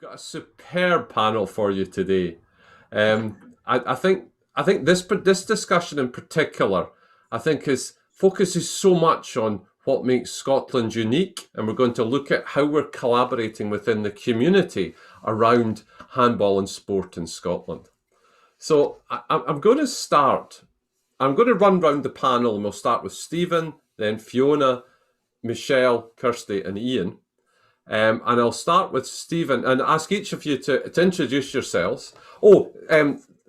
got a superb panel for you today. I think this discussion in particular, I think, focuses so much on what makes Scotland unique, and we're going to look at how we're collaborating within the community around handball and sport in Scotland. So I'm going to start. I'm going to run round the panel, and we'll start with Stephen, then Fiona, Michelle, Kirsty, and Iain. And I'll start with Stephen and ask each of you to introduce yourselves.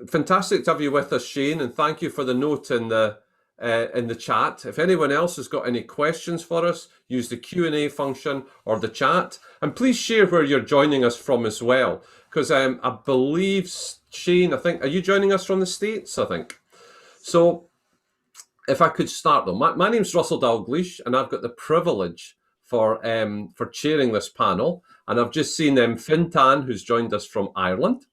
Fantastic to have you with us, Shane, and thank you for the note in the chat. If anyone else has got any questions for us, use the Q&A function or the chat. And please share where you're joining us from as well, because I believe, Shane, are you joining us from the States, I think? So if I could start though, my name's Russell Dalgleish, and I've got the privilege for chairing this panel, and I've just seen Fintan, who's joined us from Ireland.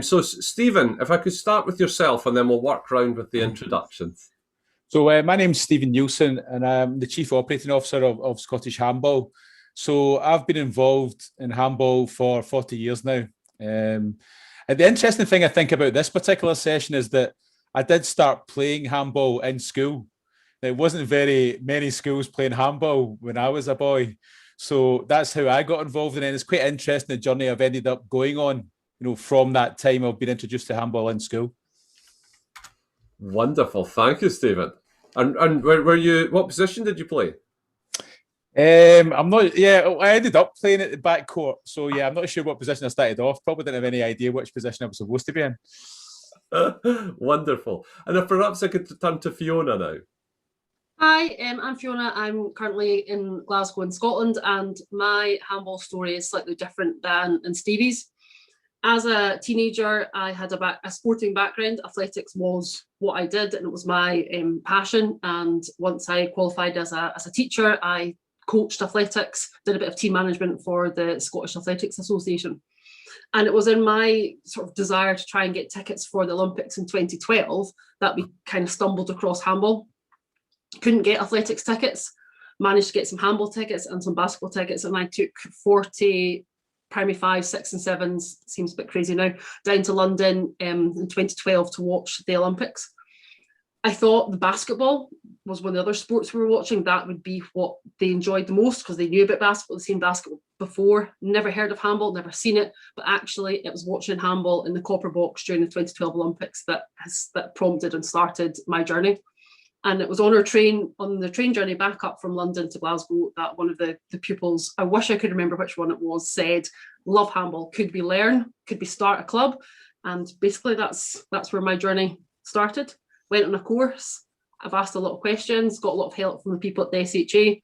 So Stephen, if I could start with yourself, and then we'll work round with the introductions. So my name's Stephen Neilson, and I'm the Chief Operating Officer of Scottish Handball. So I've been involved in handball for 40 years now. And the interesting thing I think about this particular session is that I did start playing handball in school. There wasn't very many schools playing handball when I was a boy. So that's how I got involved in it. And it's quite interesting, the journey I've ended up going on, from that time I've been introduced to handball in school. Wonderful. Thank you, Stephen. And what position did you play? I ended up playing at the back court. So yeah, I'm not sure what position I started off. Probably didn't have any idea which position I was supposed to be in. Wonderful. And if perhaps I could turn to Fiona now. Hi, I'm Fiona. I'm currently in Glasgow in Scotland, and my handball story is slightly different than Stevie's. As a teenager, I had a sporting background. Athletics was what I did, and it was my passion. And once I qualified as a teacher, I coached athletics, did a bit of team management for the Scottish Athletics Association. And it was in my sort of desire to try and get tickets for the Olympics in 2012 that we kind of stumbled across handball. Couldn't get athletics tickets, managed to get some handball tickets and some basketball tickets, and I took 40 primary 5, 6 and 7s, seems a bit crazy now, down to London in 2012 to watch the Olympics. I thought the basketball was one of the other sports we were watching. That would be what they enjoyed the most, because they knew about basketball, they'd seen basketball before, never heard of handball, never seen it, but actually it was watching handball in the Copper Box during the 2012 Olympics that prompted and started my journey. And it was on the train journey back up from London to Glasgow that one of the pupils, I wish I could remember which one it was, said, "Love handball, could we learn? Could we start a club?" And basically that's where my journey started. Went on a course. I've asked a lot of questions, got a lot of help from the people at the SHA.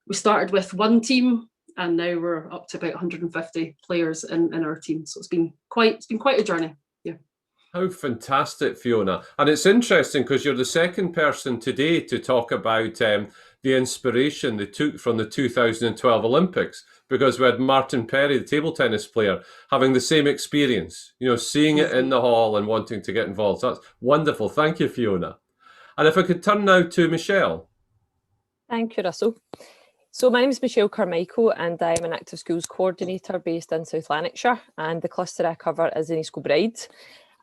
We started with one team, and now we're up to about 150 players in our team. So it's been quite a journey. Yeah. How fantastic, Fiona. And it's interesting because you're the second person today to talk about the inspiration they took from the 2012 Olympics, because we had Martin Perry, the table tennis player, having the same experience, seeing it in the hall and wanting to get involved. So that's wonderful. Thank you, Fiona. And if I could turn now to Michelle. Thank you, Russell. So my name is Michelle Carmichael, and I'm an active schools coordinator based in South Lanarkshire, and the cluster I cover is in East Kilbride.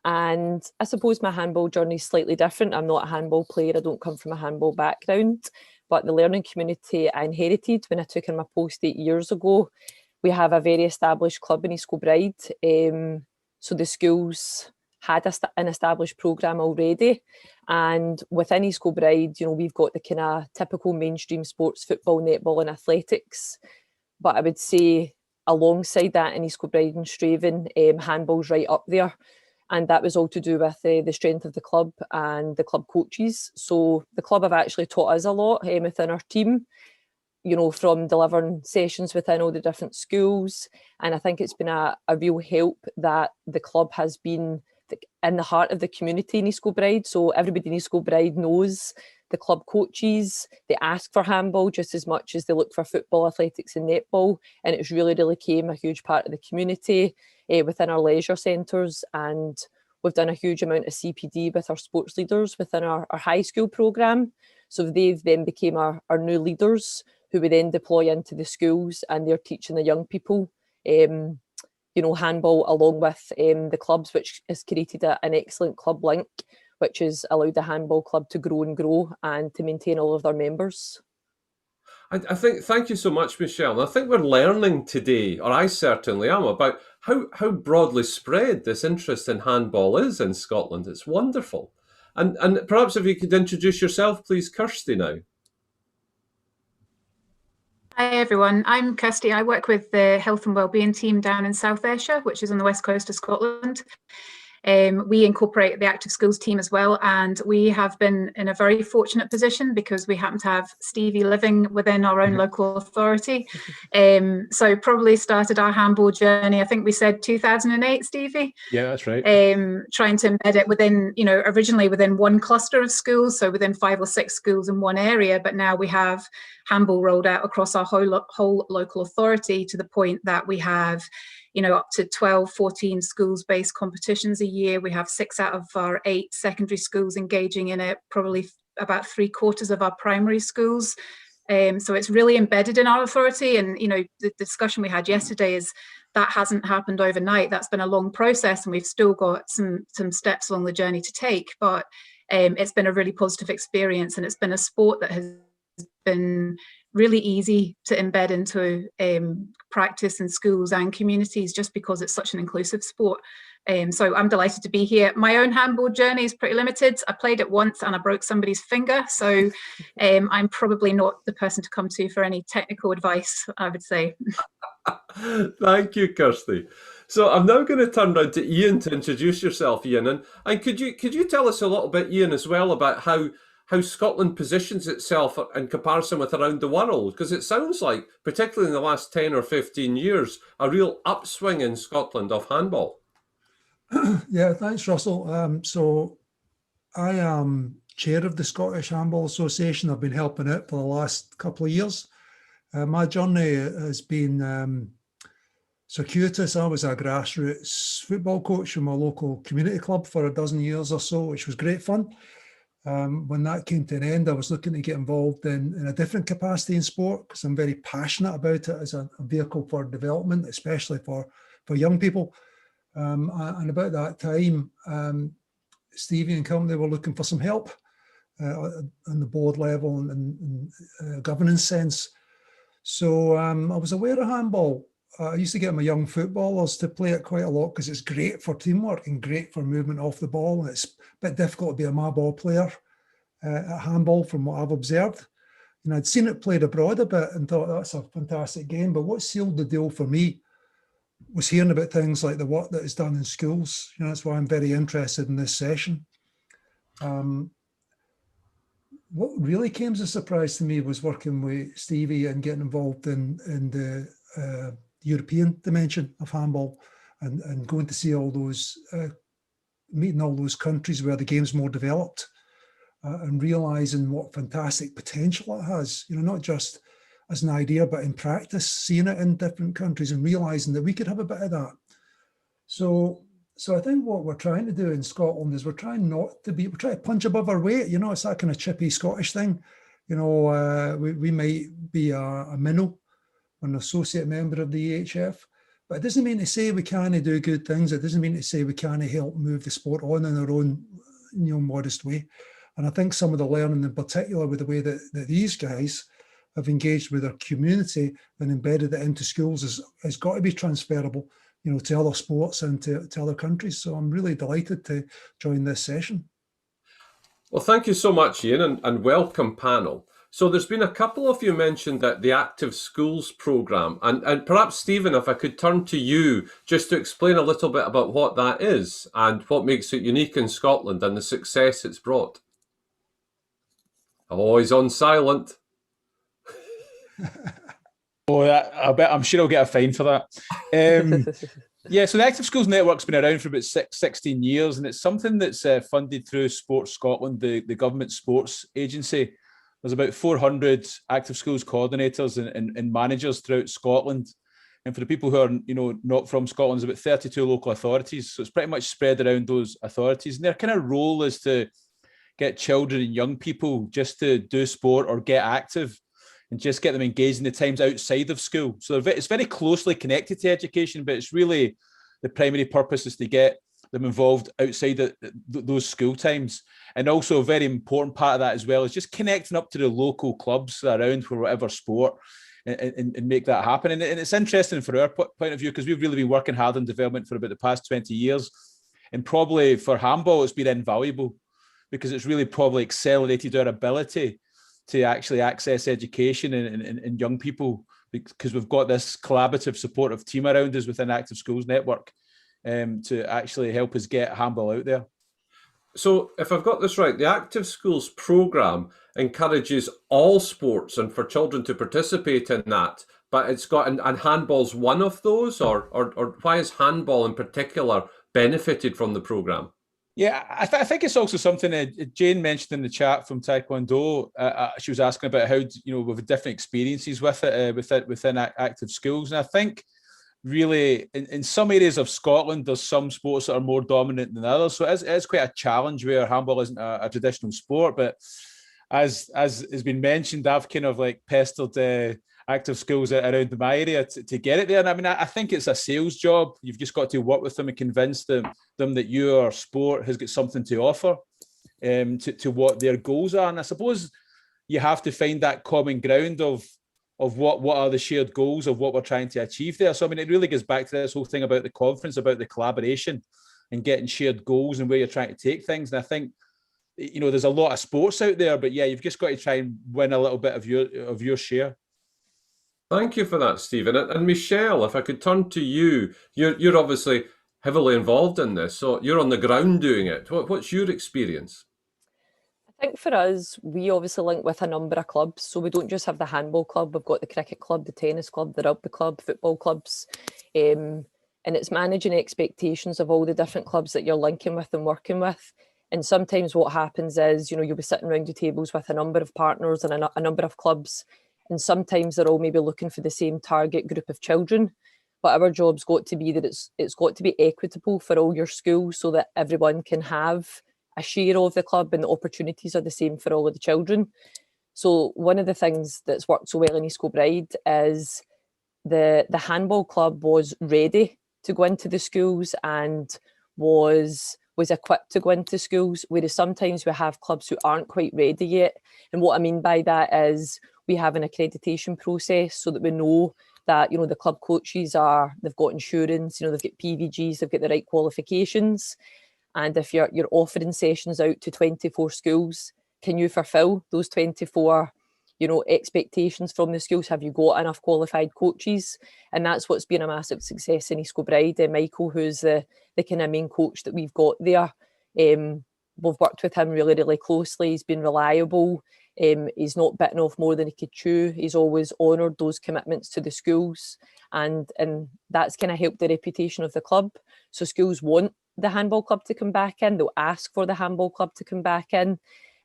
And I suppose my handball journey is slightly different. I'm not a handball player. I don't come from a handball background, but the learning community I inherited when I took in my post 8 years ago, we have a very established club in East Kilbride. So the schools had an established programme already. And within East Kilbride, we've got the kind of typical mainstream sports, football, netball and athletics. But I would say alongside that in East Kilbride and Straven, handball's right up there. And that was all to do with the strength of the club and the club coaches. So the club have actually taught us a lot within our team, from delivering sessions within all the different schools. And I think it's been a real help that the club has been in the heart of the community in East Kilbride. So everybody in East Kilbride knows the club coaches. They ask for handball just as much as they look for football, athletics and netball. And it's really became a huge part of the community within our leisure centres. And we've done a huge amount of CPD with our sports leaders within our high school programme. So they've then became our new leaders, who we then deploy into the schools, and they're teaching the young people handball along with the clubs, which has created an excellent club link, which has allowed the handball club to grow and grow and to maintain all of their members. I think, thank you so much, Michelle. And I think we're learning today, or I certainly am, about how broadly spread this interest in handball is in Scotland. It's wonderful. And perhaps if you could introduce yourself, please, Kirsty, now. Hi everyone, I'm Kirsty. I work with the Health and Wellbeing team down in South Ayrshire, which is on the west coast of Scotland. We incorporate the Active Schools team as well, and we have been in a very fortunate position because we happen to have Stevie living within our own local authority. So probably started our handball journey, I think we said 2008, Stevie? Yeah, that's right. Trying to embed it within, originally within one cluster of schools, so within 5 or 6 schools in one area, but now we have handball rolled out across our whole local authority to the point that we have up to 12, 14 schools-based competitions a year. We have 6 out of our 8 secondary schools engaging in it, probably about 3/4 of our primary schools. So it's really embedded in our authority. And, the discussion we had yesterday is that hasn't happened overnight. That's been a long process, and we've still got some steps along the journey to take. But it's been a really positive experience, and it's been a sport that has been really easy to embed into practice in schools and communities, just because it's such an inclusive sport. So I'm delighted to be here. My own handball journey is pretty limited. I played it once and I broke somebody's finger, so I'm probably not the person to come to for any technical advice, I would say. Thank you, Kirsty. So I'm now going to turn round to Iain to introduce yourself, Iain, and could you tell us a little bit, Iain, as well, about how Scotland positions itself in comparison with around the world? Because it sounds like, particularly in the last 10 or 15 years, a real upswing in Scotland of handball. Yeah, thanks, Russell. So I am chair of the Scottish Handball Association. I've been helping out for the last couple of years. My journey has been circuitous. I was a grassroots football coach from a local community club for a dozen years or so, which was great fun. When that came to an end, I was looking to get involved in a different capacity in sport, because I'm very passionate about it as a vehicle for development, especially for young people. And about that time, Stevie and company were looking for some help on the board level and governance sense. So I was aware of handball. I used to get my young footballers to play it quite a lot because it's great for teamwork and great for movement off the ball. And it's a bit difficult to be a my ball player at handball from what I've observed. And I'd seen it played abroad a bit and thought that's a fantastic game. But what sealed the deal for me was hearing about things like the work that is done in schools. That's why I'm very interested in this session. What really came as a surprise to me was working with Stevie and getting involved in the European dimension of handball and going to see all those, meeting all those countries where the game's more developed and realising what fantastic potential it has, not just as an idea, but in practice, seeing it in different countries and realising that we could have a bit of that. So I think what we're trying to do in Scotland is we're trying to punch above our weight. It's that kind of chippy Scottish thing. We might be a minnow, an associate member of the EHF, but it doesn't mean to say we can't do good things. It doesn't mean to say we can't help move the sport on in our own, modest way. And I think some of the learning, in particular with the way that these guys have engaged with their community and embedded it into schools, has got to be transferable, to other sports and to other countries. So I'm really delighted to join this session. Well, thank you so much, Iain, and welcome, panel. So there's been a couple of you mentioned that the Active Schools programme, and perhaps, Stephen, if I could turn to you just to explain a little bit about what that is and what makes it unique in Scotland and the success it's brought. Oh, he's on silent. I'm sure I'll get a fine for that. Yeah, so the Active Schools Network's been around for about 16 years, and it's something that's funded through Sports Scotland, the government sports agency. There's about 400 Active Schools coordinators and managers throughout Scotland. And for the people who are not from Scotland, there's about 32 local authorities. So it's pretty much spread around those authorities. And their kind of role is to get children and young people just to do sport or get active. and just get them engaged in the times outside of school. So it's very closely connected to education, but it's really the primary purpose is to get them involved outside of those school times. And also a very important part of that as well is just connecting up to the local clubs around for whatever sport and make that happen. And it's interesting from our point of view, because we've really been working hard on development for about the past 20 years. And probably for handball, it's been invaluable because it's really probably accelerated our ability to actually access education in young people, because we've got this collaborative supportive team around us within Active Schools Network to actually help us get handball out there. So if I've got this right, the Active Schools programme encourages all sports and for children to participate in that, but it's got, and handball's one of those, or why is handball in particular benefited from the programme? Yeah, I think it's also something that Jane mentioned in the chat from Taekwondo. She was asking about how, with different experiences with it within Active Schools. And I think really in some areas of Scotland, there's some sports that are more dominant than others. So it's quite a challenge where handball isn't a traditional sport. But as has been mentioned, I've kind of like pestered Active Schools around my area to get it there. And I mean, I think it's a sales job. You've just got to work with them and convince them that your sport has got something to offer to what their goals are. And I suppose you have to find that common ground of what are the shared goals of what we're trying to achieve there. So, I mean, it really goes back to this whole thing about the conference, about the collaboration and getting shared goals and where you're trying to take things. And I think, there's a lot of sports out there, but yeah, you've just got to try and win a little bit of your share. Thank you for that, Stephen. And Michelle, if I could turn to you, you're obviously heavily involved in this, so you're on the ground doing it. What's your experience? I think for us, we obviously link with a number of clubs. So we don't just have the handball club, we've got the cricket club, the tennis club, the rugby club, football clubs. And it's managing expectations of all the different clubs that you're linking with and working with. And sometimes what happens is, you'll be sitting around your tables with a number of partners and a number of clubs. And sometimes they're all maybe looking for the same target group of children. But our job's got to be that it's got to be equitable for all your schools so that everyone can have a share of the club and the opportunities are the same for all of the children. So one of the things that's worked so well in East Kilbride is the handball club was ready to go into the schools and was equipped to go into schools, whereas sometimes we have clubs who aren't quite ready yet. And what I mean by that is we have an accreditation process so that we know that, the club coaches they've got insurance, they've got PVGs, they've got the right qualifications. And if you're offering sessions out to 24 schools, can you fulfill those 24, expectations from the schools? Have you got enough qualified coaches? And that's what's been a massive success in East Kilbride. Michael, who's the kind of main coach that we've got there, we've worked with him really, really closely. He's been reliable. He's not bitten off more than he could chew. He's always honoured those commitments to the schools. And that's kind of helped the reputation of the club. So schools want the handball club to come back in. They'll ask for the handball club to come back in.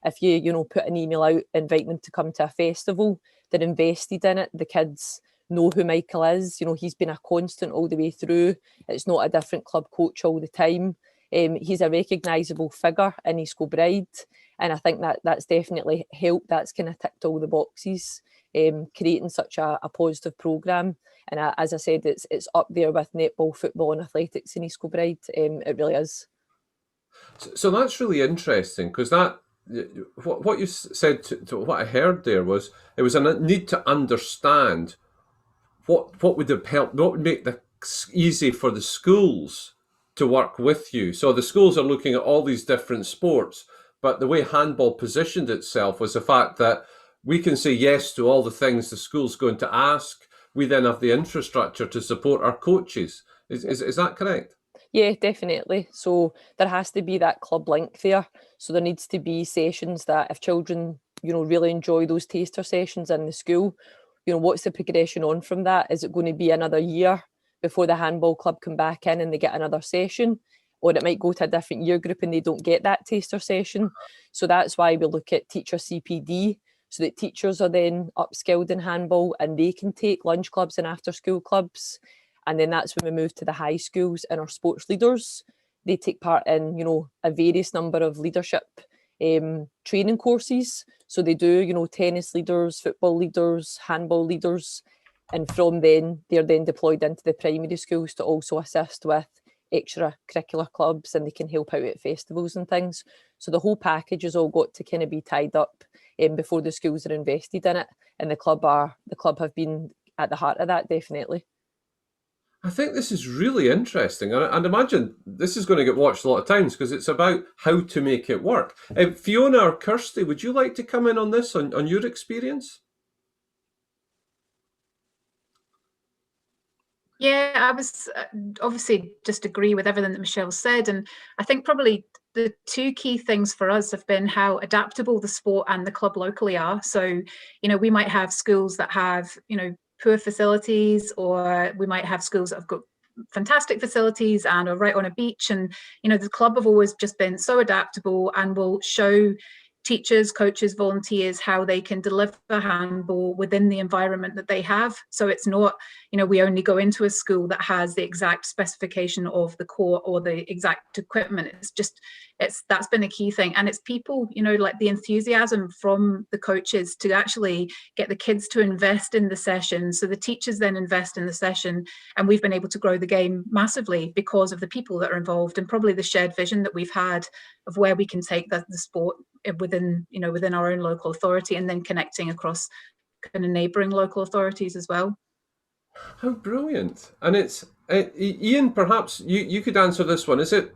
If you put an email out inviting them to come to a festival, they're invested in it. The kids know who Michael is. He's been a constant all the way through. It's not a different club coach all the time. He's a recognisable figure in East Kilbride, and I think that's definitely helped. That's kind of ticked all the boxes, creating such a positive programme. And as I said, it's up there with netball, football and athletics in East Kilbride. It really is. So that's really interesting, because what you said to what I heard there was it was a need to understand what would have helped, what would make it easy for the schools to work with you. So the schools are looking at all these different sports, but the way handball positioned itself was the fact that we can say yes to all the things the school's going to ask. We then have the infrastructure to support our coaches. Is that correct? Yeah, definitely. So there has to be that club link there. So there needs to be sessions that if children, really enjoy those taster sessions in the school, what's the progression on from that? Is it going to be another year before the handball club come back in and they get another session? Or it might go to a different year group and they don't get that taster session. So that's why we look at teacher CPD, so that teachers are then upskilled in handball and they can take lunch clubs and after school clubs. And then that's when we move to the high schools and our sports leaders. They take part in, a various number of leadership training courses. So they do, you know, tennis leaders, football leaders, handball leaders, and from then they're then deployed into the primary schools to also assist with extracurricular clubs, and they can help out at festivals and things. So the whole package has all got to kind of be tied up before the schools are invested in it, and the club have been at the heart of that, definitely. I think this is really interesting, and imagine this is going to get watched a lot of times because it's about how to make it work. Fiona or Kirsty, would you like to come in on this, on your experience? Yeah, I was obviously just agree with everything that Michelle said, and I think probably the two key things for us have been how adaptable the sport and the club locally are. So, you know, we might have schools that have, you know, poor facilities, or we might have schools that have got fantastic facilities and are right on a beach. And, you know, the club have always just been so adaptable and will show teachers, coaches, volunteers how they can deliver handball within the environment that they have. So it's not, you know, we only go into a school that has the exact specification of the court or the exact equipment. It's just, that's been a key thing. And it's people, you know, like the enthusiasm from the coaches to actually get the kids to invest in the session. So the teachers then invest in the session, and we've been able to grow the game massively because of the people that are involved, and probably the shared vision that we've had of where we can take the sport within, you know, within our own local authority, and then connecting across kind of neighbouring local authorities as well. How brilliant. And it's, Iain, perhaps you could answer this one. Is it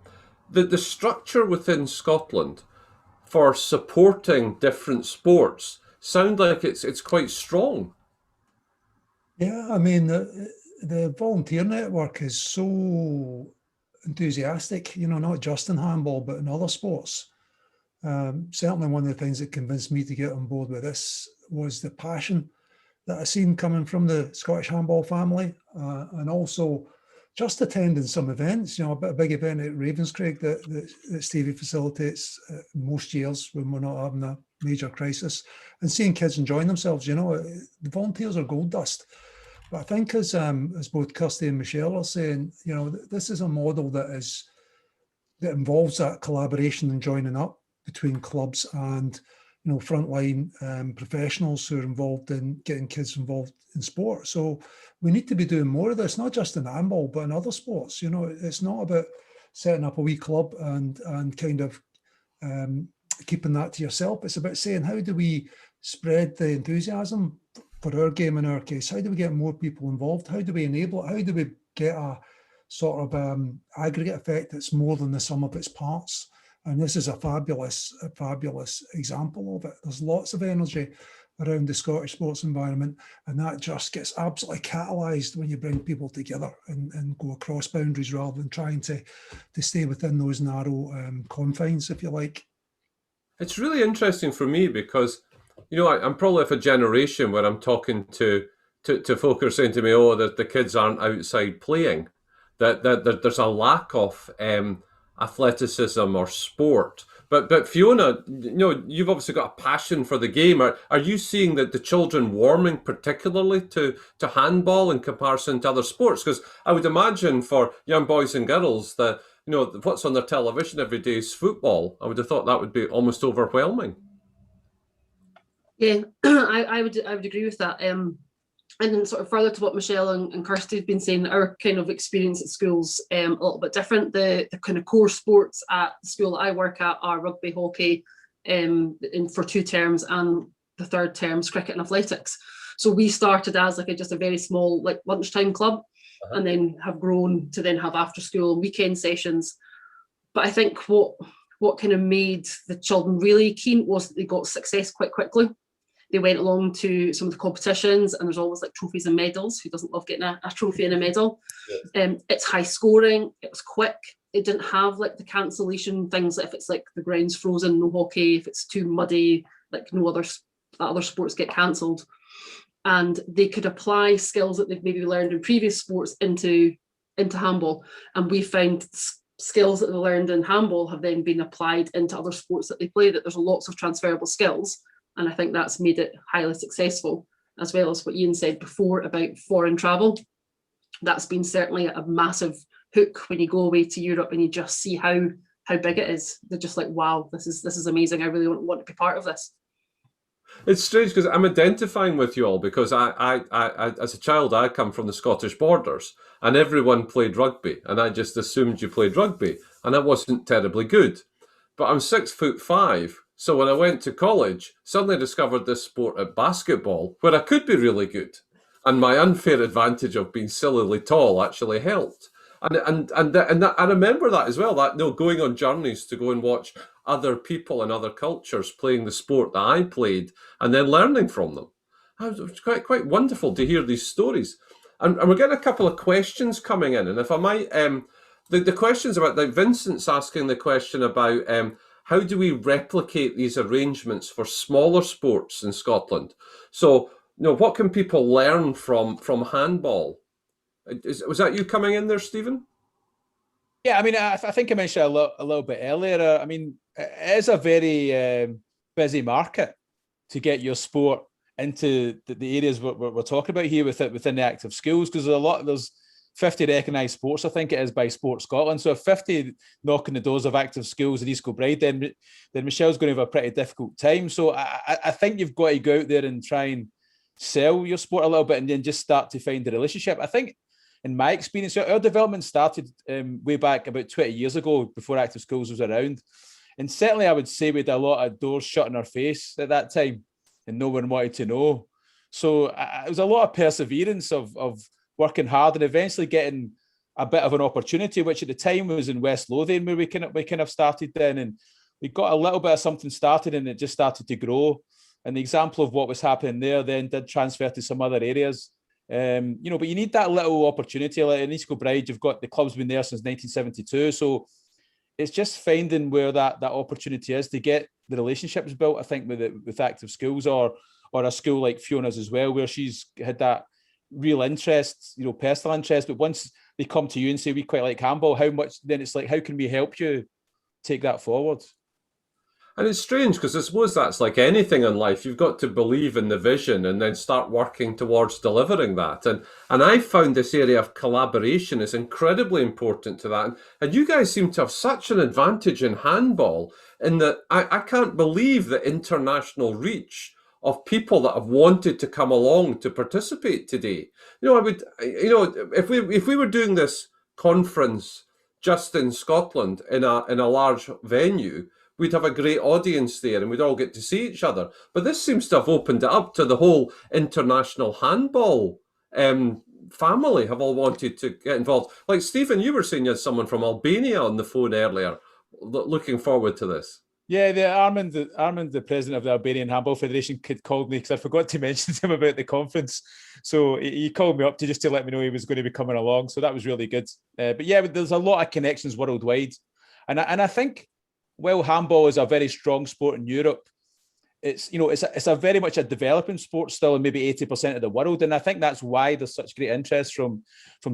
the structure within Scotland for supporting different sports sound like it's quite strong? Yeah, I mean, the volunteer network is so enthusiastic, you know, not just in handball, but in other sports. Certainly one of the things that convinced me to get on board with this was the passion that I seen coming from the Scottish handball family, and also just attending some events, you know, a big event at Ravenscraig that Stevie facilitates most years when we're not having a major crisis, and seeing kids enjoying themselves. You know, the volunteers are gold dust. But I think as both Kirsty and Michelle are saying, you know, this is a model that involves that collaboration and joining up between clubs and, you know, frontline professionals who are involved in getting kids involved in sport. So we need to be doing more of this, not just in handball, but in other sports. You know, it's not about setting up a wee club and kind of keeping that to yourself. It's about saying, how do we spread the enthusiasm for our game in our case? How do we get more people involved? How do we enable it? How do we get a sort of aggregate effect that's more than the sum of its parts? And this is a fabulous example of it. There's lots of energy around the Scottish sports environment, and that just gets absolutely catalysed when you bring people together and go across boundaries rather than trying to stay within those narrow confines, if you like. It's really interesting for me because, you know, I'm probably of a generation where I'm talking to folk who are saying to me, oh, that the kids aren't outside playing, that there's a lack of athleticism or sport. But Fiona, you know, you've obviously got a passion for the game. Are you seeing that the children warming particularly to handball in comparison to other sports? Because I would imagine for young boys and girls that, you know, what's on their television every day is football. I would have thought that would be almost overwhelming. Yeah, I would agree with that. And then sort of further to what Michelle and Kirsty have been saying, our kind of experience at schools a little bit different. The kind of core sports at the school that I work at are rugby, hockey, for 2 terms, and the 3rd term's cricket and athletics. So we started as like just a very small like lunchtime club, and then have grown to then have after school and weekend sessions. But I think what kind of made the children really keen was that they got success quite quickly. They went along to some of the competitions, and there's always like trophies and medals. Who doesn't love getting a trophy and a medal? Yeah. It's high scoring. It was quick. It didn't have like the cancellation things. If it's like the ground's frozen, no hockey. If it's too muddy, like no other sports get cancelled. And they could apply skills that they've maybe learned in previous sports into handball. And we found skills that they learned in handball have then been applied into other sports that they play. That there's lots of transferable skills. And I think that's made it highly successful, as well as what Iain said before about foreign travel. That's been certainly a massive hook when you go away to Europe and you just see how how big it is. They're just like, wow, this is amazing. I really want to be part of this. It's strange because I'm identifying with you all because I as a child, I come from the Scottish borders and everyone played rugby and I just assumed you played rugby and I wasn't terribly good. But I'm 6'5", so when I went to college, suddenly I discovered this sport at basketball where I could be really good. And my unfair advantage of being sillily tall actually helped. And I remember that as well, that going on journeys to go and watch other people and other cultures playing the sport that I played and then learning from them. It was quite wonderful to hear these stories. And we're getting a couple of questions coming in. And if I might, the questions about, like Vincent's asking the question about how do we replicate these arrangements for smaller sports in Scotland? So, what can people learn from handball? Was that you coming in there, Stephen? Yeah, I mean, I think I mentioned a little bit earlier. I mean, it is a very busy market to get your sport into the areas we're talking about here within the active schools, because there's 50 recognised sports, I think it is, by Sport Scotland. So if 50 knocking the doors of active schools in East Kilbride, then Michelle's going to have a pretty difficult time. So I think you've got to go out there and try and sell your sport a little bit and then just start to find the relationship. I think, in my experience, our development started way back about 20 years ago, before active schools was around. And certainly I would say we had a lot of doors shut in our face at that time and no one wanted to know. So it was a lot of perseverance of working hard and eventually getting a bit of an opportunity, which at the time was in West Lothian, where we kind of started then. And we got a little bit of something started and it just started to grow. And the example of what was happening there then did transfer to some other areas. But you need that little opportunity. Like in East Kilbride, you've got the club's been there since 1972. So it's just finding where that opportunity is to get the relationships built, I think, with active schools or a school like Fiona's as well, where she's had that real interest, personal interest. But once they come to you and say, we quite like handball, how much, then it's like, how can we help you take that forward? And it's strange because I suppose that's like anything in life. You've got to believe in the vision and then start working towards delivering that. And I found this area of collaboration is incredibly important to that. And you guys seem to have such an advantage in handball in that I can't believe the international reach of people that have wanted to come along to participate today. If we were doing this conference just in Scotland in a large venue, we'd have a great audience there and we'd all get to see each other. But this seems to have opened it up to the whole international handball family have all wanted to get involved. Like Stephen, you were saying you had someone from Albania on the phone earlier. Looking forward to this. Yeah, Armand, the president of the Albanian Handball Federation, called me because I forgot to mention to him about the conference. So he called me up to let me know he was going to be coming along. So that was really good. But yeah, there's a lot of connections worldwide. And I think, while handball is a very strong sport in Europe, it's a very much a developing sport still in maybe 80% of the world. And I think that's why there's such great interest from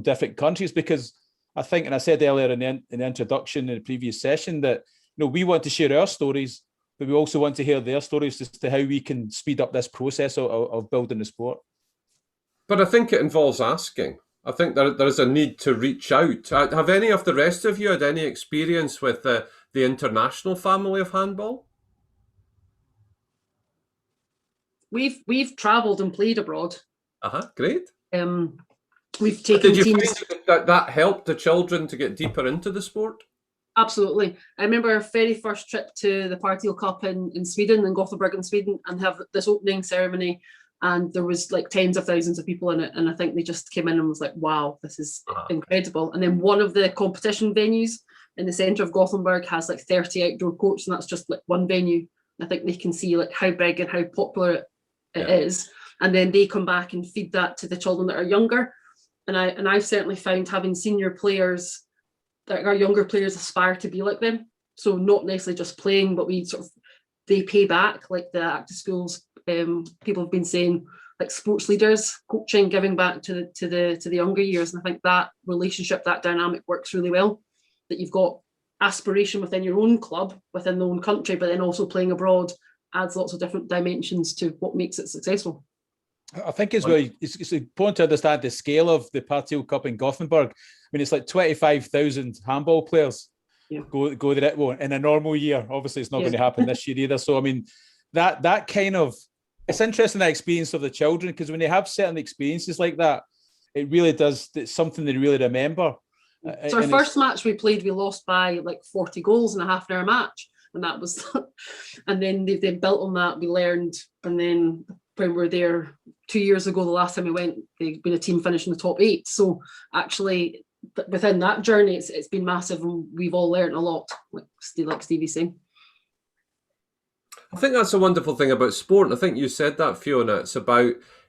different countries, because I think, and I said earlier in the introduction in the previous session, that we want to share our stories, but we also want to hear their stories as to how we can speed up this process of building the sport. But I think it involves asking. I think there is a need to reach out. Have any of the rest of you had any experience with the international family of handball? We've travelled and played abroad. Great. We've taken Did you teams. find that helped the children to get deeper into the sport? Absolutely. I remember our very first trip to the Partial Cup in Sweden, in Gothenburg in Sweden, and have this opening ceremony. And there was like tens of thousands of people in it. And I think they just came in and was like, wow, this is incredible. And then one of the competition venues in the centre of Gothenburg has like 30 outdoor courts, and that's just like one venue. I think they can see like how big and how popular it is. And then they come back and feed that to the children that are younger. And I've certainly found, having senior players, that our younger players aspire to be like them. So not necessarily just playing, but they pay back, like the active schools. People have been saying, like sports leaders, coaching, giving back to the younger years. And I think that relationship, that dynamic works really well. That you've got aspiration within your own club, within the own country, but then also playing abroad adds lots of different dimensions to what makes it successful. I think as well, it's important to understand the scale of the Partial Cup in Gothenburg. I mean, it's like 25,000 handball players. go there. Well, in a normal year, obviously it's not going to happen this year either. So I mean, that kind of, it's interesting, that experience of the children, because when they have certain experiences like that, it really does. It's something they really remember. So our first match we played, we lost by like 40 goals in a half-an-hour match, and that was, and then they built on that. We learned, and then when we were there 2 years ago, the last time we went, they'd been a team finishing the top 8. So actually, within that journey, it's been massive, and we've all learned a lot, like Stevie's saying. I think that's a wonderful thing about sport. And I think you said that, Fiona.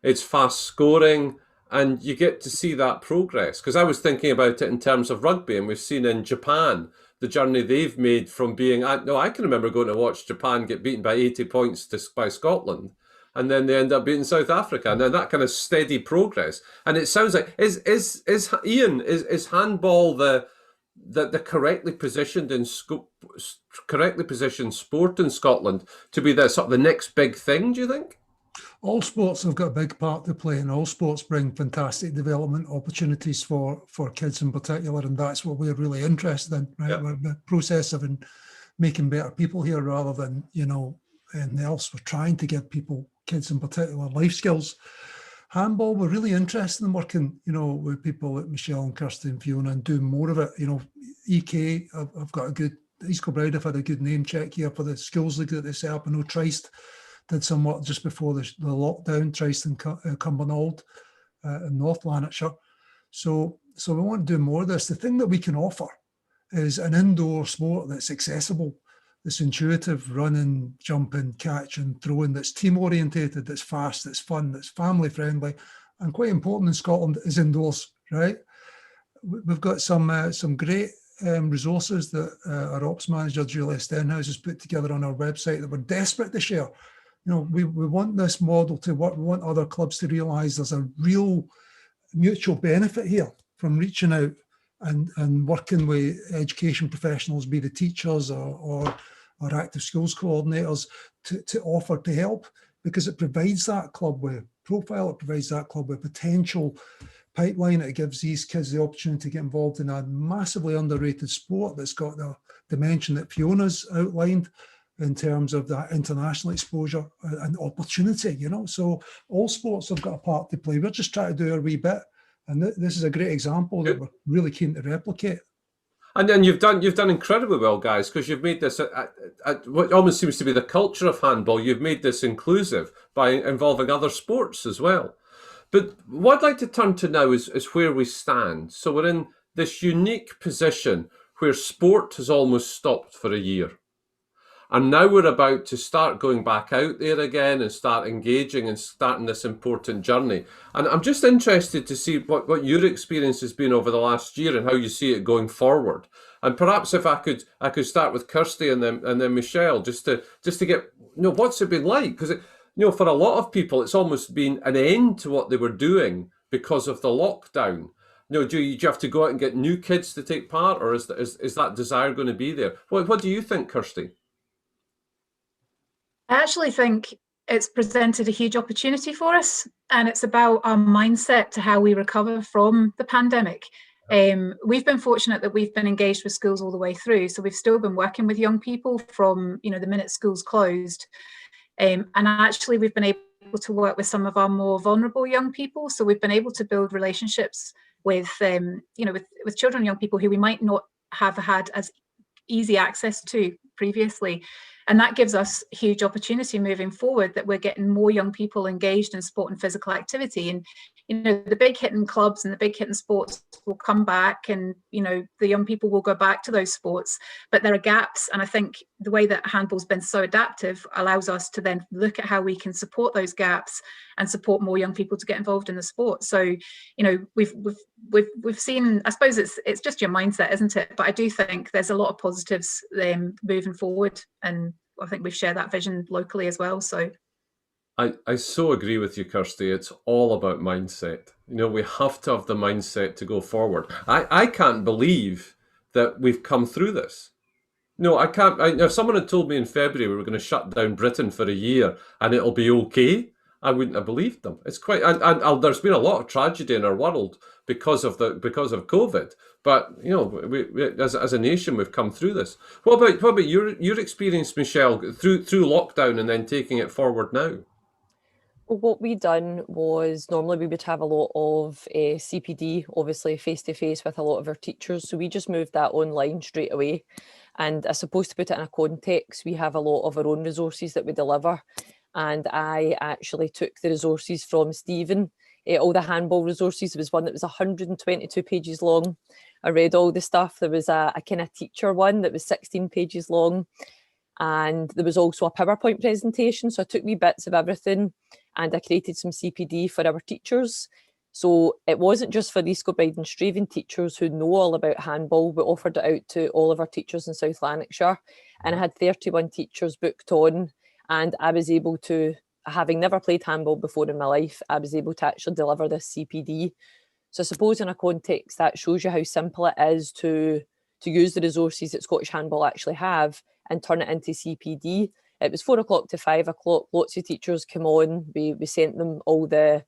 It's fast scoring, and you get to see that progress. Because I was thinking about it in terms of rugby, and we've seen in Japan the journey they've made from being. I can remember going to watch Japan get beaten by 80 points by Scotland, and then they end up beating South Africa, and then that kind of steady progress. And it sounds like Iain, is handball the correctly positioned sport in Scotland to be the sort of the next big thing, do you think? All sports have got a big part to play, and all sports bring fantastic development opportunities for kids in particular, and that's what we're really interested in, right? We're in the process of making better people here rather than, anything else. We're trying to give kids in particular, life skills. Handball, we're really interested in working, with people like Michelle and Kirsty and Fiona, and doing more of it. EK, I've got a good, East Kilbride have had a good name check here for the schools league that they set up. I know Trist did some work just before the lockdown, Trist and Cumbernauld in North Lanarkshire. So we want to do more of this. The thing that we can offer is an indoor sport that's accessible, that's intuitive, running, jumping, catching, throwing, that's team orientated, that's fast, that's fun, that's family friendly, and quite important in Scotland is indoors, right? We've got some great resources that our ops manager Julia Stenhouse has put together on our website that we're desperate to share. We want this model to work. We want other clubs to realise there's a real mutual benefit here from reaching out and working with education professionals, be the teachers or active schools coordinators, to offer to help, because it provides that club with profile, it provides that club with potential pipeline. It gives these kids the opportunity to get involved in a massively underrated sport that's got the dimension that Fiona's outlined in terms of that international exposure and opportunity, So all sports have got a part to play. We're just trying to do our wee bit. And this is a great example that we're really keen to replicate. And then you've done incredibly well, guys, because you've made this what almost seems to be the culture of handball. You've made this inclusive by involving other sports as well. But what I'd like to turn to now is where we stand. So we're in this unique position where sport has almost stopped for a year. And now we're about to start going back out there again and start engaging and starting this important journey. And I'm just interested to see what your experience has been over the last year and how you see it going forward. And perhaps if I could start with Kirsty and then Michelle, just to get, what's it been like? Because for a lot of people, it's almost been an end to what they were doing because of the lockdown. Do you have to go out and get new kids to take part, or is that desire going to be there? What do you think, Kirsty? I actually think it's presented a huge opportunity for us, and it's about our mindset to how we recover from the pandemic. We've been fortunate that we've been engaged with schools all the way through, so we've still been working with young people from the minute schools closed, and actually we've been able to work with some of our more vulnerable young people. So we've been able to build relationships with with children and young people who we might not have had as easy access to previously. And that gives us huge opportunity moving forward, that we're getting more young people engaged in sport and physical activity. And, the big hitting clubs and the big hitting sports will come back, and, the young people will go back to those sports. But there are gaps. And I think the way that handball's been so adaptive allows us to then look at how we can support those gaps and support more young people to get involved in the sport. So, we've seen, I suppose it's just your mindset, isn't it? But I do think there's a lot of positives moving forward. And I think we've shared that vision locally as well. So I so agree with you, Kirsty. It's all about mindset. We have to have the mindset to go forward. I can't believe that we've come through this. No, I can't. If someone had told me in February we were going to shut down Britain for a year and it'll be okay, I wouldn't have believed them. It's quite, and there's been a lot of tragedy in our world because of COVID. But you know, we as a nation, we've come through this. What about your experience, Michelle, through lockdown and then taking it forward now? Well, what we done was normally we would have a lot of CPD, obviously face-to-face with a lot of our teachers. So we just moved that online straight away. And I suppose to put it in a context, we have a lot of our own resources that we deliver. And I actually took the resources from Stephen. All the handball resources. There was one that was 122 pages long. I read all the stuff. There was a kind of teacher one that was 16 pages long. And there was also a PowerPoint presentation. So I took wee bits of everything and I created some CPD for our teachers. So it wasn't just for the East Kilbride and Straven teachers who know all about handball. We offered it out to all of our teachers in South Lanarkshire. And I had 31 teachers booked on. And I was able to, having never played handball before in my life, I was able to actually deliver this CPD. So I suppose in a context that shows you how simple it is to use the resources that Scottish Handball actually have and turn it into CPD. It was 4 o'clock to 5 o'clock. Lots of teachers come on. We sent them all the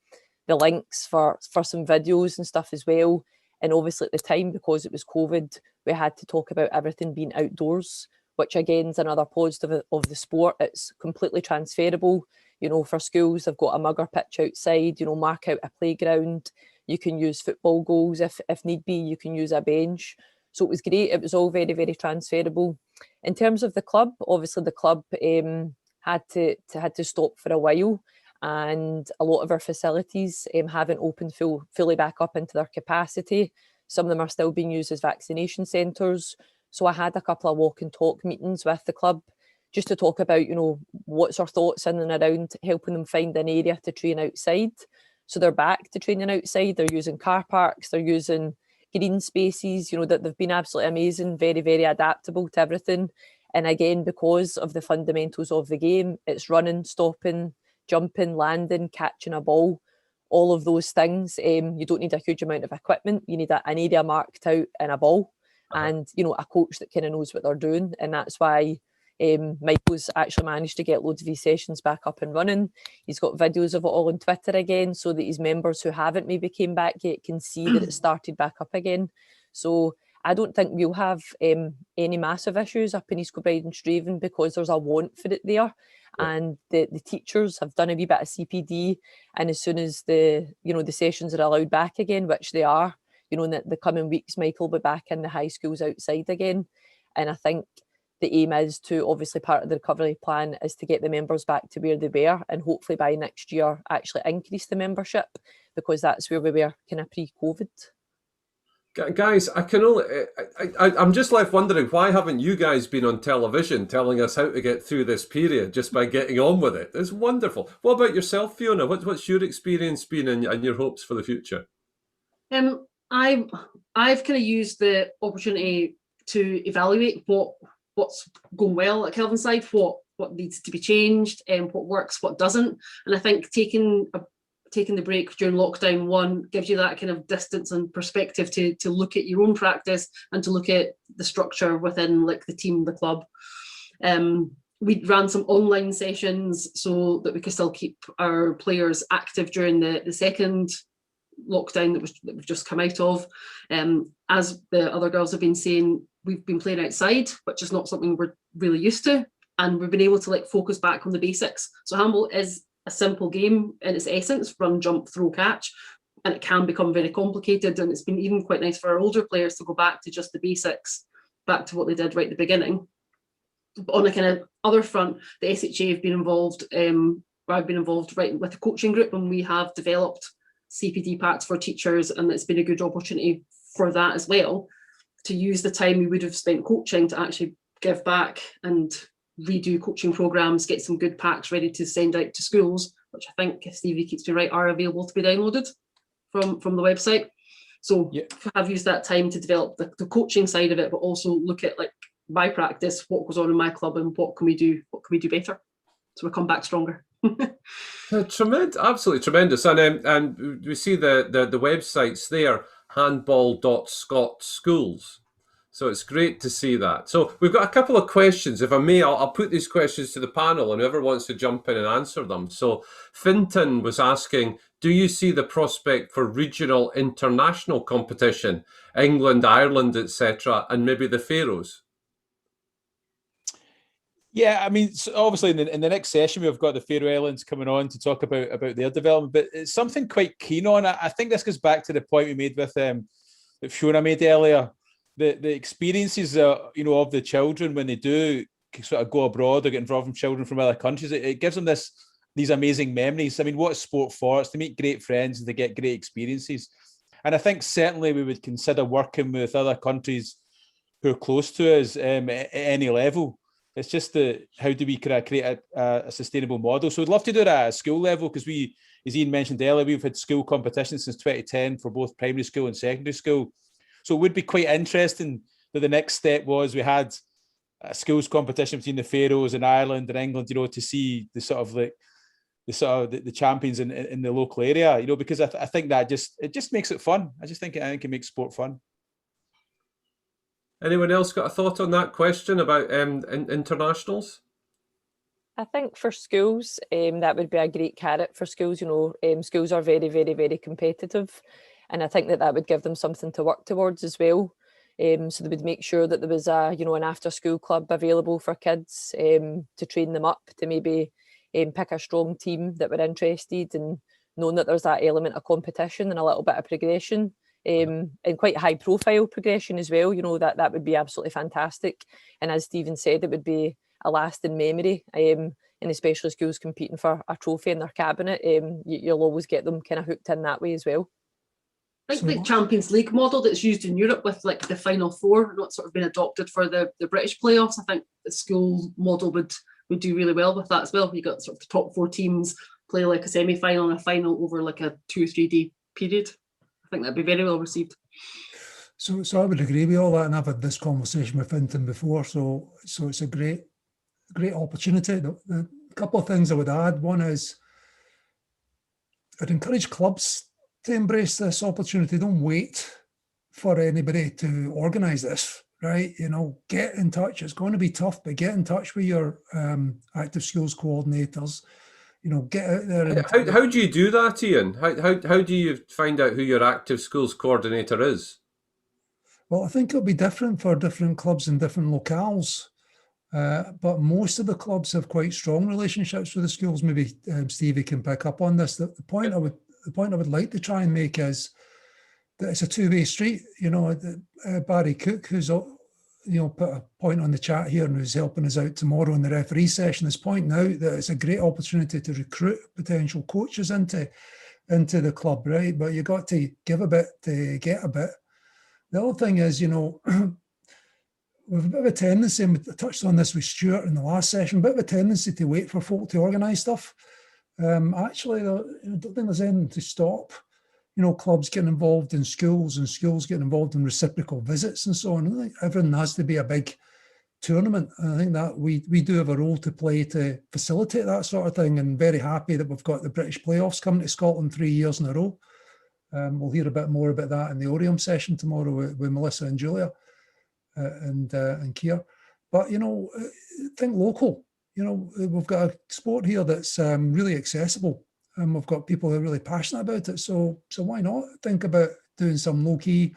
links for some videos and stuff as well. And obviously at the time, because it was COVID, we had to talk about everything being outdoors, which again is another positive of the sport. It's completely transferable. You know, for schools, they've got a mugger pitch outside, you know, mark out a playground. You can use football goals if need be. You can use a bench. So it was great. It was all very, very transferable. In terms of the club, obviously the club had to stop for a while, and a lot of our facilities haven't opened fully back up into their capacity. Some of them are still being used as vaccination centres. So I had a couple of walk and talk meetings with the club just to talk about, you know, what's our thoughts in and around helping them find an area to train outside. So they're back to training outside. They're using car parks. They're using green spaces, you know, that they've been absolutely amazing, very, very adaptable to everything. And again, because of the fundamentals of the game, it's running, stopping, jumping, landing, catching a ball, all of those things. You don't need a huge amount of equipment. You need an area marked out and a ball. And, you know, a coach that kind of knows what they're doing. And that's why Michael's actually managed to get loads of his sessions back up and running. He's got videos of it all on Twitter again, so that his members who haven't maybe came back yet can see that it started back up again. So I don't think we'll have any massive issues up in East Kilbride and Straven, because there's a want for it there. And the teachers have done a wee bit of CPD, and as soon as the sessions are allowed back again, which they are, you know, in the coming weeks, Michael will be back in the high schools outside again. And I think the aim is to, obviously part of the recovery plan is to get the members back to where they were, and hopefully by next year actually increase the membership, because that's where we were kind of pre-COVID. Guys, I'm just left wondering, why haven't you guys been on television telling us how to get through this period just by getting on with it? It's wonderful. What about yourself, Fiona? What's your experience been and your hopes for the future? I've kind of used the opportunity to evaluate what's going well at Kelvinside, what needs to be changed, and what works, what doesn't. And I think taking the break during lockdown one gives you that kind of distance and perspective to look at your own practice and to look at the structure within, like, the team, the club. We ran some online sessions so that we could still keep our players active during the second lockdown that we've just come out of. As the other girls have been saying, we've been playing outside, which is not something we're really used to, and we've been able to focus back on the basics. So handball is a simple game in its essence: run, jump, throw, catch, and it can become very complicated, and it's been even quite nice for our older players to go back to just the basics, back to what they did right at the beginning. But on a kind of other front, the SHA have been involved, I've been involved right with the coaching group, and we have developed CPD packs for teachers, and it's been a good opportunity for that as well, to use the time we would have spent coaching to actually give back and redo coaching programs, get some good packs ready to send out to schools, which I think, if Stevie keeps me right, are available to be downloaded from the website. So I've used that time to develop the coaching side of it, but also look at, like, my practice, what goes on in my club, and what can we do better, so we come back stronger. Tremendous, absolutely tremendous. And we see the websites there, handball.scotschools. So it's great to see that. So we've got a couple of questions. If I may, I'll put these questions to the panel and whoever wants to jump in and answer them. So Finton was asking, do you see the prospect for regional international competition, England, Ireland, etc., and maybe the Faroes? Yeah, I mean, so obviously in the next session, we've got the Faroe Islands coming on to talk about their development, but it's something quite keen on. I think this goes back to the point we made with that Fiona made earlier. The experiences, of the children when they do sort of go abroad or get involved from children from other countries, it gives them these amazing memories. I mean, what is sport for? It's to meet great friends and to get great experiences. And I think certainly we would consider working with other countries who are close to us at any level. It's just how do we create a sustainable model? So we'd love to do it at a school level because as Iain mentioned earlier, we've had school competitions since 2010 for both primary school and secondary school. So it would be quite interesting that the next step was we had a schools competition between the Faroes and Ireland and England, to see the champions in the local area, because I think that it just makes it fun. I think it makes sport fun. Anyone else got a thought on that question about internationals? I think for schools, that would be a great carrot for schools. Schools are very, very, very competitive. And I think that would give them something to work towards as well. So they would make sure that there was an after school club available for kids to train them up, to maybe pick a strong team that were interested, and knowing that there's that element of competition and a little bit of progression, and quite high profile progression as well. That would be absolutely fantastic. And as Stephen said, it would be a lasting memory. And especially schools competing for a trophy in their cabinet, you'll always get them kind of hooked in that way as well. I think Champions League model that's used in Europe with like the Final Four, not sort of been adopted for the British playoffs. I think the school model would do really well with that as well. You got sort of the top 4 teams play like a semi-final and a final over like a 2 or 3 day period. I think that'd be very well received. So I would agree with all that, and I've had this conversation with Finton before. So it's a great opportunity. The couple of things I would add. One is I'd encourage clubs to embrace this opportunity. Don't wait for anybody to organise this, right? Get in touch. It's going to be tough, but get in touch with your active schools coordinators. Get out there. How do you do that, Iain? How do you find out who your active schools coordinator is? Well, I think it'll be different for different clubs in different locales. But most of the clubs have quite strong relationships with the schools. Maybe Stevie can pick up on this. The point I would like to try and make is that it's a two-way street. Barry Cook, who's put a point on the chat here and who's helping us out tomorrow in the referee session, is pointing out that it's a great opportunity to recruit potential coaches into the club, right? But you got to give a bit to get a bit. The other thing is, we've a bit of a tendency, and we touched on this with Stuart in the last session, a bit of a tendency to wait for folk to organise stuff. Actually, I don't think there's anything to stop, clubs getting involved in schools and schools getting involved in reciprocal visits and so on. I don't think everything has to be a big tournament. And I think that we do have a role to play to facilitate that sort of thing, and very happy that we've got the British playoffs coming to Scotland 3 years in a row. We'll hear a bit more about that in the Orium session tomorrow with Melissa and Julia and Keir. But, think local. We've got a sport here that's really accessible, and we've got people who are really passionate about it. So why not think about doing some low-key,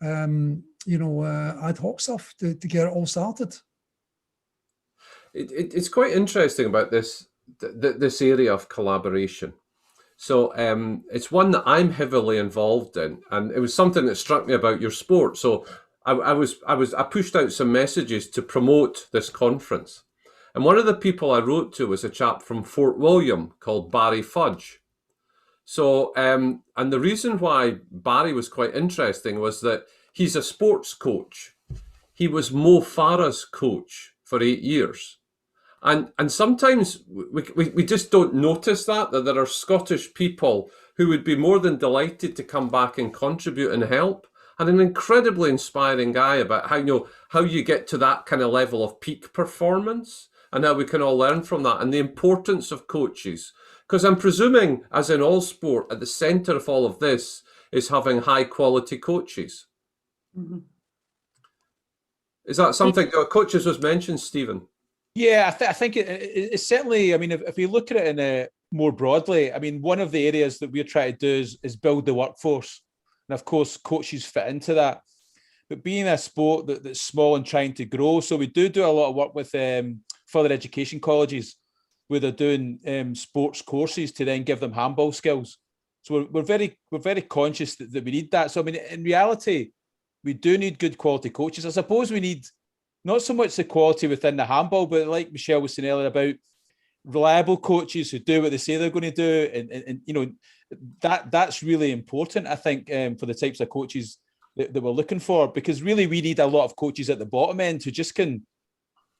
ad hoc stuff to get it all started? It's quite interesting about this area of collaboration. So it's one that I'm heavily involved in, and it was something that struck me about your sport. So I pushed out some messages to promote this conference. And one of the people I wrote to was a chap from Fort William called Barry Fudge. So, and the reason why Barry was quite interesting was that he's a sports coach. He was Mo Farah's coach for 8 years. And sometimes we just don't notice that there are Scottish people who would be more than delighted to come back and contribute and help. And an incredibly inspiring guy about how you get to that kind of level of peak performance, and how we can all learn from that, and the importance of coaches. Because I'm presuming, as in all sport, at the centre of all of this is having high quality coaches. Mm-hmm. Is that something coaches was mentioned, Stephen? Yeah, I think it's certainly. I mean, if we look at it in a more broadly, I mean, one of the areas that we're trying to do is build the workforce, and of course, coaches fit into that. But being a sport that's small and trying to grow, so we do a lot of work with further education colleges where they're doing sports courses to then give them handball skills. So we're very conscious that we need that. So I mean, in reality, we do need good quality coaches. I suppose we need not so much the quality within the handball, but like Michelle was saying earlier about reliable coaches who do what they say they're going to do, and you know that's really important. I think for the types of coaches that we're looking for, because really we need a lot of coaches at the bottom end who just can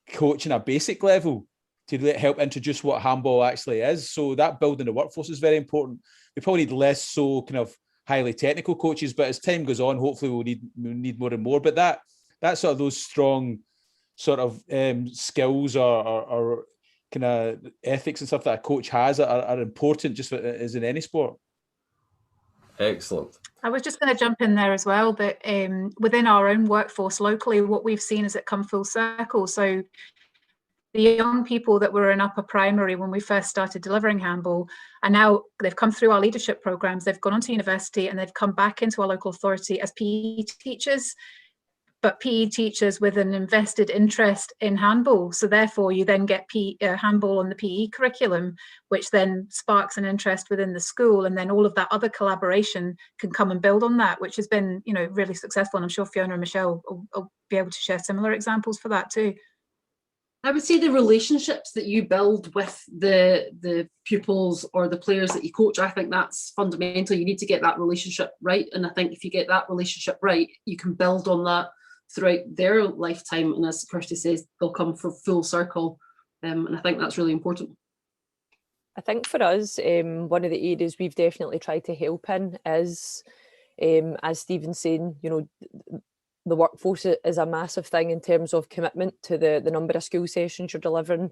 coach in a basic level to help introduce what handball actually is. So that building the workforce is very important. We probably need less so kind of highly technical coaches, but as time goes on, hopefully we'll need more and more. But that sort of those strong sort of skills or kind of ethics and stuff that a coach has are important, just as in any sport. Excellent. I was just going to jump in there as well, that within our own workforce locally, what we've seen is it come full circle. So the young people that were in upper primary when we first started delivering handball, and now they've come through our leadership programs, they've gone on to university, and they've come back into our local authority as PE teachers, but PE teachers with an invested interest in handball. So therefore you then get handball on the PE curriculum, which then sparks an interest within the school, and then all of that other collaboration can come and build on that, which has been, you know, really successful. And I'm sure Fiona and Michelle will be able to share similar examples for that too. I would say the relationships that you build with the pupils or the players that you coach, I think that's fundamental. You need to get that relationship right. And I think if you get that relationship right, you can build on that throughout their lifetime. And as Kirsty says, they'll come for full circle. And I think that's really important. I think for us, one of the areas we've definitely tried to help in is, as Stephen's saying, you know, the workforce is a massive thing in terms of commitment to the number of school sessions you're delivering,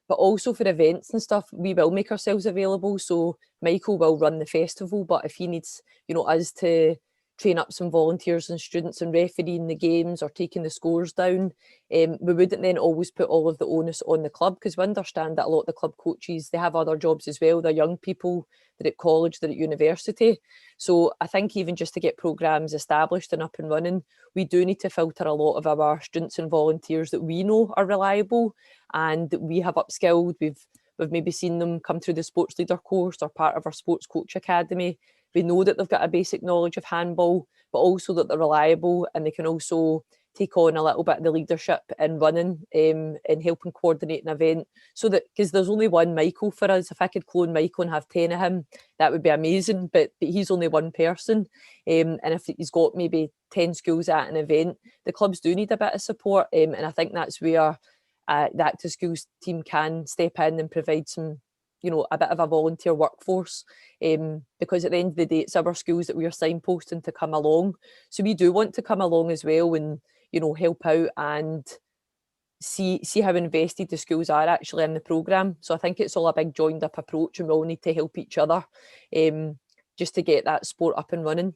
but also for events and stuff, we will make ourselves available. So Michael will run the festival, but if he needs, you know, us to train up some volunteers and students and refereeing the games or taking the scores down, we wouldn't then always put all of the onus on the club, because we understand that a lot of the club coaches, they have other jobs as well. They're young people, they're at college, they're at university. So I think even just to get programmes established and up and running, we do need to filter a lot of our students and volunteers that we know are reliable and that we have upskilled. We've maybe seen them come through the sports leader course or part of our sports coach academy. We know that they've got a basic knowledge of handball, but also that they're reliable and they can also take on a little bit of the leadership in running and helping coordinate an event. So that, because there's only one Michael for us, if I could clone Michael and have 10 of him, that would be amazing, but he's only one person. And if he's got maybe 10 schools at an event, the clubs do need a bit of support. And I think that's where the Active Schools team can step in and provide some, you know, a bit of a volunteer workforce, because at the end of the day, it's our schools that we are signposting to come along. So we do want to come along as well and, you know, help out and see how invested the schools are actually in the programme. So I think it's all a big joined up approach, and we all need to help each other just to get that sport up and running.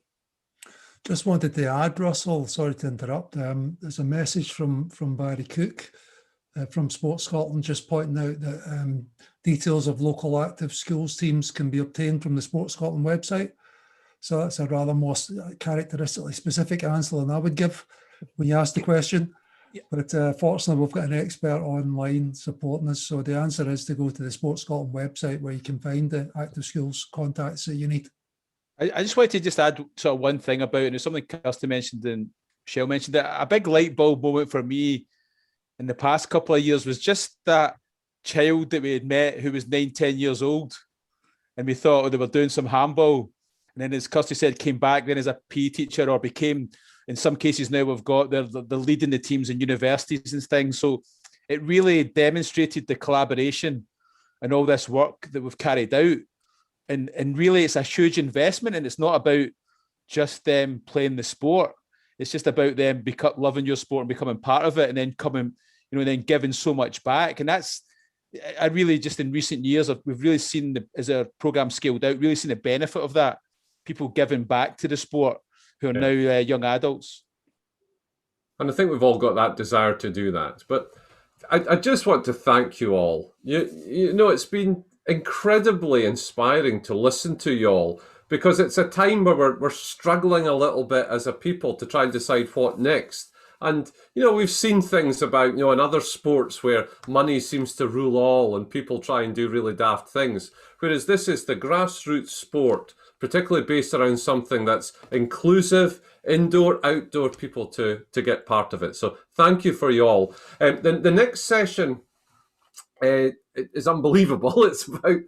Just wanted to add, Russell, sorry to interrupt, there's a message from Barry Cook from Sports Scotland just pointing out that details of local active schools teams can be obtained from the Sports Scotland website. So that's a rather more characteristically specific answer than I would give when you ask the question. Yeah. But fortunately, we've got an expert online supporting us. So the answer is to go to the Sports Scotland website where you can find the active schools contacts that you need. I just wanted to just add sort of one thing about it. And it's something Kirsty mentioned and Michelle mentioned, that a big light bulb moment for me in the past couple of years was just that child that we had met who was 9-10 years old, and we thought they were doing some handball, and then, as Kirsty said, came back then as a PE teacher, or became, in some cases now we've got they're leading the teams in universities and things. So it really demonstrated the collaboration and all this work that we've carried out, and really it's a huge investment, and it's not about just them playing the sport. It's just about them loving your sport and becoming part of it, and then coming, you know, and then giving so much back. And that's, I really, just in recent years, we've really seen, as our programme scaled out, really seen the benefit of that. People giving back to the sport who are now young adults. And I think we've all got that desire to do that. But I just want to thank you all. You know, it's been incredibly inspiring to listen to you all, because it's a time where we're struggling a little bit as a people to try and decide what next. And, you know, we've seen things about, you know, in other sports where money seems to rule all and people try and do really daft things. Whereas this is the grassroots sport, particularly based around something that's inclusive, indoor, outdoor people to get part of it. So thank you for you all. The next session is unbelievable. It's about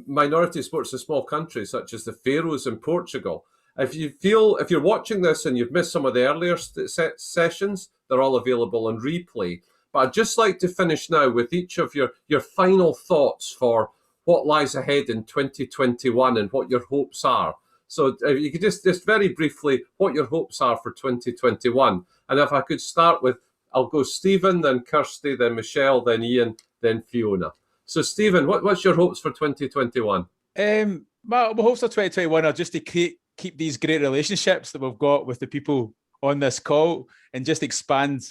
minority sports in small countries such as the Faroes and Portugal. If you're watching this and you've missed some of the earlier sessions, they're all available on replay. But I'd just like to finish now with each of your final thoughts for what lies ahead in 2021 and what your hopes are. So if you could just very briefly, what your hopes are for 2021. And if I could start with, I'll go Stephen, then Kirsty, then Michelle, then Iain, then Fiona. So Stephen, what's your hopes for 2021? My hopes for 2021 are just to keep these great relationships that we've got with the people on this call, and just expand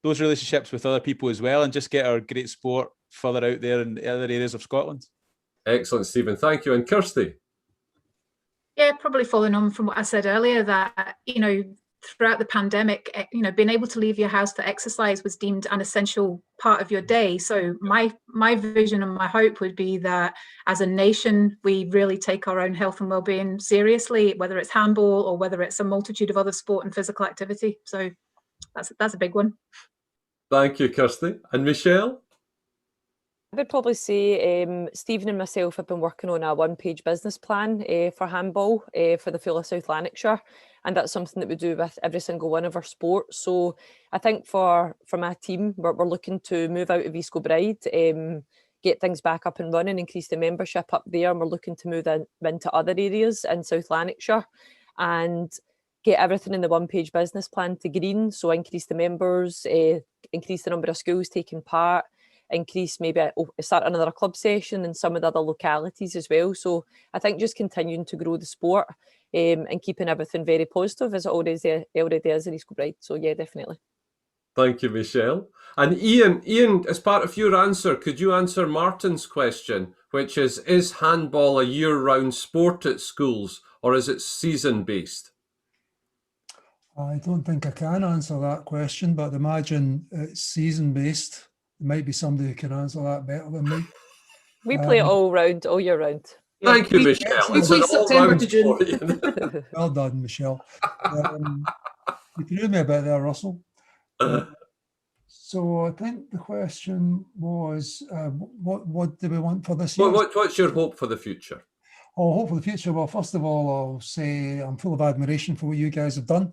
those relationships with other people as well, and just get our great sport further out there in other areas of Scotland. Excellent, Stephen. Thank you. And Kirsty? Yeah, probably following on from what I said earlier, that, you know, throughout the pandemic, you know, being able to leave your house to exercise was deemed an essential part of your day. So my vision and my hope would be that as a nation, we really take our own health and well-being seriously, whether it's handball or whether it's a multitude of other sport and physical activity. So that's a big one. Thank you, Kirsty. And Michelle? I would probably say Stephen and myself have been working on a one-page business plan for handball for the full of South Lanarkshire, and that's something that we do with every single one of our sports. So I think for my team, we're looking to move out of East Kilbride, get things back up and running, increase the membership up there, and we're looking to move into other areas in South Lanarkshire and get everything in the one-page business plan to green. So increase the members, increase the number of schools taking part, increase maybe start another club session in some of the other localities as well. So I think just continuing to grow the sport and keeping everything very positive as it already is in East Kilbride. So yeah, definitely. Thank you, Michelle. And Iain, as part of your answer, could you answer Martin's question, which is handball a year-round sport at schools, or is it season-based? I don't think I can answer that question, but imagine it's season-based. There might be somebody who can answer that better than me. We play it all year round. Thank you, Michelle. We play September to June. Well done, Michelle. You threw me a bit there, Russell. So I think the question was, what do we want for this year? What's your hope for the future? Oh, hope for the future. Well, first of all, I'll say I'm full of admiration for what you guys have done.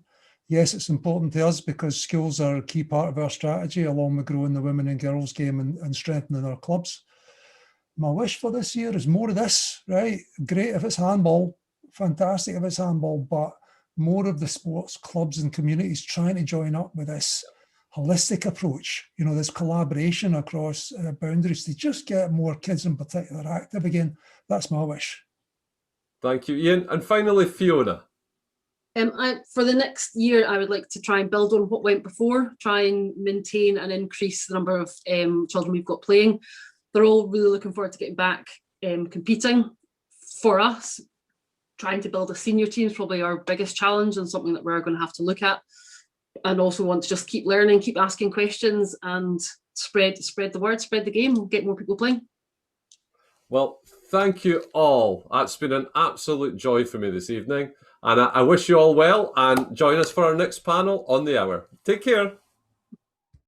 Yes, it's important to us because schools are a key part of our strategy, along with growing the women and girls game and strengthening our clubs. My wish for this year is more of this, right? Great if it's handball, fantastic if it's handball, but more of the sports clubs and communities trying to join up with this holistic approach, you know, this collaboration across boundaries to just get more kids in particular active again. That's my wish. Thank you, Iain. And finally, Fiona. For the next year, I would like to try and build on what went before, try and maintain and increase the number of children we've got playing. They're all really looking forward to getting back competing. For us, trying to build a senior team is probably our biggest challenge and something that we're going to have to look at. And also want to just keep learning, keep asking questions and spread the word, spread the game, get more people playing. Well, thank you all. That's been an absolute joy for me this evening. And I wish you all well, and join us for our next panel on the hour. Take care.